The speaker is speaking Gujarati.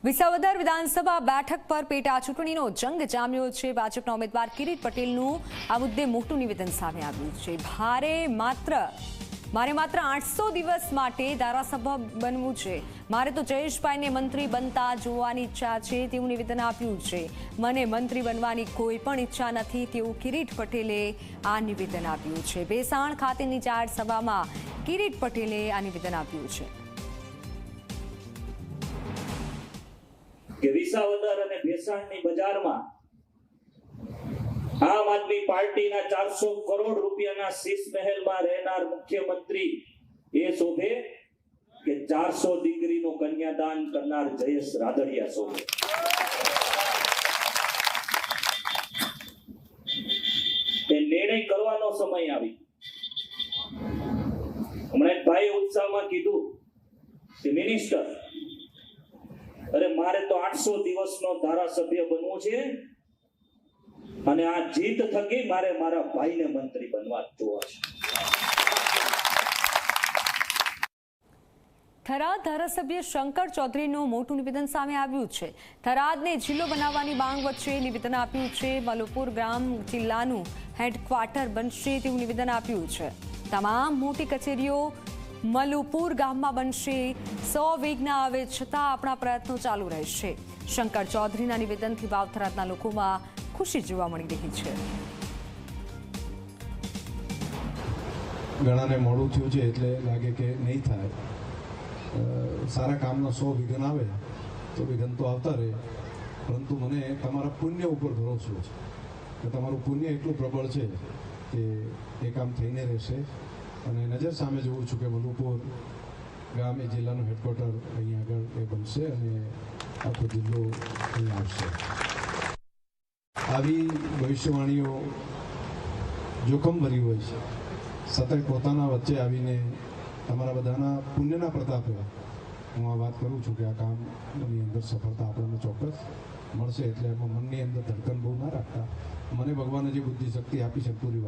વિસાવદર વિધાનસભા બેઠક પર પેટા ચૂંટણીનો જંગ જામ્યો છે। ભાજપના ઉમેદવાર કિરીટ પટેલનું આ મુદ્દે મોટું નિવેદન સામે આવ્યું છે। મારે માત્ર 800 દિવસ માટે ધારાસભ્ય બનવું છે। મારે તો જયેશભાઈને મંત્રી બનતા જોવાની ઈચ્છા છે તેવું નિવેદન આપ્યું છે। મને મંત્રી બનવાની કોઈ પણ ઈચ્છા નથી તેવું કિરીટ પટેલે આ નિવેદન આપ્યું છે। ભેસાણ ખાતેની જાહેર સભામાં કિરીટ પટેલે આ નિવેદન આપ્યું છે। કે વિસાવદર અને ભેસાણની બજારમાં આમ આદમી પાર્ટીના 400 કરોડ રૂપિયાના શીશ મહેલમાં રહેનાર મુખ્યમંત્રી એ શોભે કે 400 દીકરીનું કન્યાદાન કરનાર જયેશ રાદડિયા શોભે। તે નિર્ણય કરવાનો સમય આવી। હમણાં એક ભાઈ ઉત્સાહમાં કીધું કે મિનિસ્ટર, અરે મારે તો 800 દિવસનો ધારાસભ્ય બનવું છે અને આ જીત થકી મારે મારા ભાઈને મંત્રી બનવા જોવા છે। થરાદ ધારાસભ્ય શંકર ચૌધરીનું મોટું નિવેદન સામે આવ્યું છે। થરાદને જિલ્લો બનાવવાની માંગ વચ્ચે નિવેદન આપ્યું છે। મલુપુર ગ્રામ જિલ્લાનું હેડક્વાર્ટર બનશે તેવું નિવેદન આપ્યું છે। તમામ મોટી કચેરીઓ મલુપુર ગામમાં બનશે। 100 વિઘ્ન આવે છતાં આપણા પ્રયત્નો ચાલુ રહેશે। શંકર ચૌધરીના નિવેદનથી વાવ-થરાદના લોકોમાં ખુશી જોવા મળી રહી છે। ઘણાને મોડું થયું છે એટલે લાગે કે નહીં થાય। સારા કામના 100 વિઘ્ન આવે તો વિઘ્ન તો આવતા રહે, પરંતુ મને તમારા પુણ્ય ઉપર ભરોસો છે કે તમારું પુણ્ય એટલું પ્રબળ છે કે એ કામ થઈને રહેશે। અને નજર સામે જોઉં છું કે મલુપુર ગામ એ જિલ્લાનું હેડક્વાર્ટર અહીંયા આગળ એ બનશે અને આખો જિલ્લો અહીં આવશે। આવી ભવિષ્યવાણીઓ જોખમભરી હોય છે, છતાંય પોતાના વચ્ચે આવીને તમારા બધાના પુણ્યના પ્રતાપે હું આ વાત કરું છું કે આ કામની અંદર સફળતા આપણને ચોક્કસ મળશે। એટલે એમાં મનની અંદર ધડકન બહુ ના રાખતા, મને ભગવાને જે બુદ્ધિ શક્તિ આપી છે પૂરી